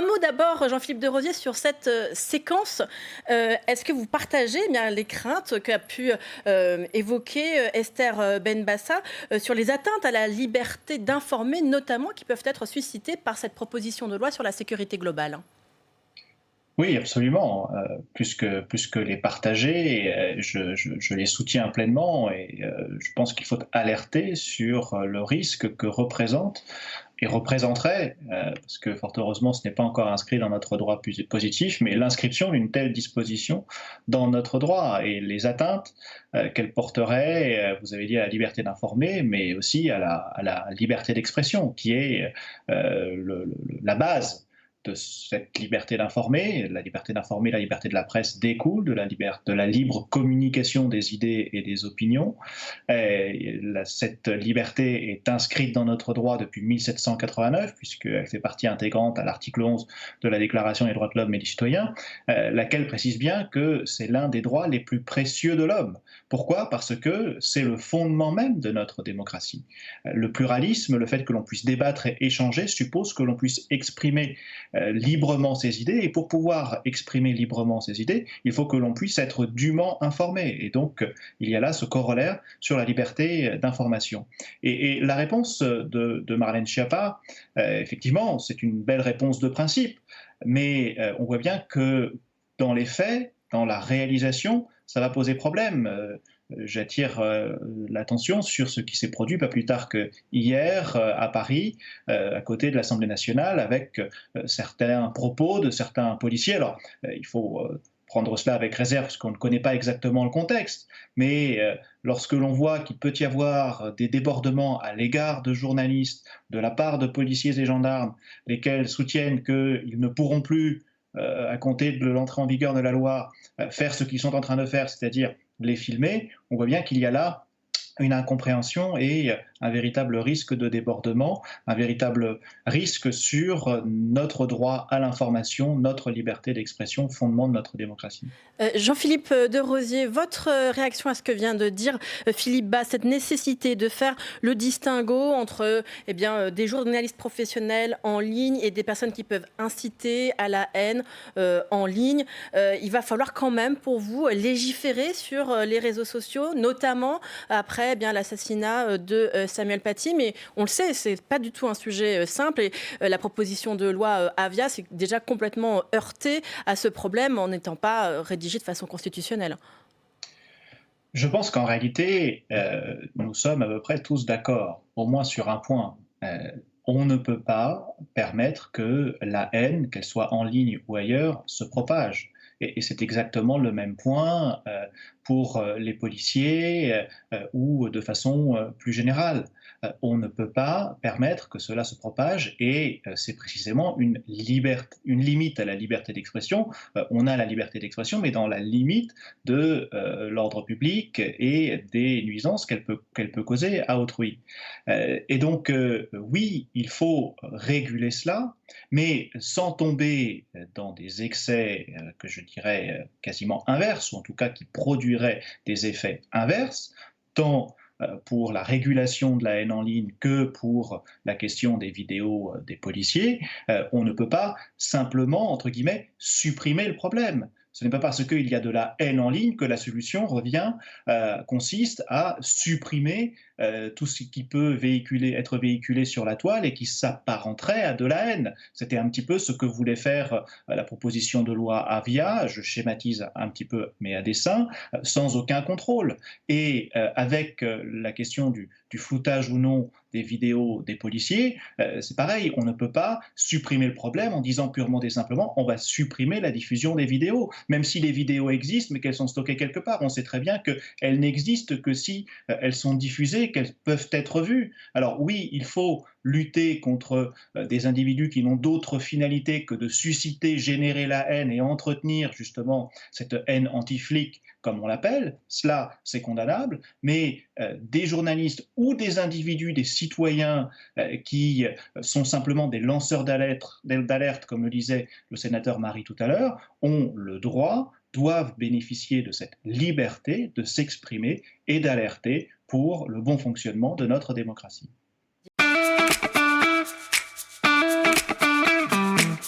mot d'abord, Jean-Philippe Derosier, sur cette séquence. Est-ce que vous partagez bien les craintes qu'a pu évoquer Esther Benbassa sur les atteintes à la liberté d'informer, notamment qui peuvent être suscitées par cette proposition de loi sur la sécurité globale? Oui, absolument, plus que les partager, je les soutiens pleinement et je pense qu'il faut alerter sur, le risque que représente et représenterait, parce que fort heureusement ce n'est pas encore inscrit dans notre droit positif, mais l'inscription d'une telle disposition dans notre droit et les atteintes, qu'elle porterait, vous avez dit à la liberté d'informer, mais aussi à la liberté d'expression qui est, la base de cette liberté d'informer. La liberté d'informer, la liberté de la presse découle de la libre communication des idées et des opinions. Cette liberté est inscrite dans notre droit depuis 1789, puisqu'elle fait partie intégrante à l'article 11 de la Déclaration des droits de l'homme et du citoyen, laquelle précise bien que c'est l'un des droits les plus précieux de l'homme. Pourquoi? Parce que c'est le fondement même de notre démocratie. Le pluralisme, le fait que l'on puisse débattre et échanger, suppose que l'on puisse exprimer librement ses idées, et pour pouvoir exprimer librement ses idées, il faut que l'on puisse être dûment informé. Et donc, il y a là ce corollaire sur la liberté d'information. Et la réponse de Marlène Schiappa, effectivement, c'est une belle réponse de principe, mais on voit bien que dans les faits, dans la réalisation, ça va poser problème. J'attire l'attention sur ce qui s'est produit pas plus tard que hier à Paris, à côté de l'Assemblée nationale, avec certains propos de certains policiers. Alors, il faut prendre cela avec réserve, parce qu'on ne connaît pas exactement le contexte, mais lorsque l'on voit qu'il peut y avoir des débordements à l'égard de journalistes, de la part de policiers et gendarmes, lesquels soutiennent qu'ils ne pourront plus, à compter de l'entrée en vigueur de la loi, faire ce qu'ils sont en train de faire, c'est-à-dire les filmer, on voit bien qu'il y a là une incompréhension et un véritable risque de débordement, un véritable risque sur notre droit à l'information, notre liberté d'expression, fondement de notre démocratie. Jean-Philippe Derosier, votre réaction à ce que vient de dire Philippe Bas, cette nécessité de faire le distinguo entre des journalistes professionnels en ligne et des personnes qui peuvent inciter à la haine en ligne. Il va falloir quand même pour vous légiférer sur les réseaux sociaux, notamment après l'assassinat de Samuel Paty. Mais on le sait, c'est pas du tout un sujet simple et la proposition de loi Avia s'est déjà complètement heurtée à ce problème en n'étant pas rédigée de façon constitutionnelle. Je pense qu'en réalité, nous sommes à peu près tous d'accord, au moins sur un point. On ne peut pas permettre que la haine, qu'elle soit en ligne ou ailleurs, se propage. Et c'est exactement le même point pour les policiers ou de façon plus générale. On ne peut pas permettre que cela se propage et c'est précisément une limite à la liberté d'expression. On a la liberté d'expression, mais dans la limite de l'ordre public et des nuisances qu'elle peut causer à autrui. Et donc, oui, il faut réguler cela, mais sans tomber dans des excès que je dirais quasiment inverses, ou en tout cas qui produiraient des effets inverses, tant pour la régulation de la haine en ligne que pour la question des vidéos des policiers, on ne peut pas simplement, entre guillemets, supprimer le problème. Ce n'est pas parce qu'il y a de la haine en ligne que la solution consiste à supprimer tout ce qui peut être véhiculé sur la toile et qui s'apparenterait à de la haine. C'était un petit peu ce que voulait faire la proposition de loi Avia, je schématise un petit peu mais à dessein, sans aucun contrôle. Et avec la question du floutage ou non des vidéos des policiers, c'est pareil, on ne peut pas supprimer le problème en disant purement et simplement on va supprimer la diffusion des vidéos, même si les vidéos existent mais qu'elles sont stockées quelque part. On sait très bien qu'elles n'existent que si elles sont diffusées, qu'elles peuvent être vues. Alors oui, il faut lutter contre des individus qui n'ont d'autre finalité que de susciter, générer la haine et entretenir justement cette haine anti-flic, comme on l'appelle. Cela, c'est condamnable, mais des journalistes ou des individus, des citoyens qui sont simplement des lanceurs d'alerte, comme le disait le sénateur Marie tout à l'heure, ont le droit, doivent bénéficier de cette liberté de s'exprimer et d'alerter pour le bon fonctionnement de notre démocratie.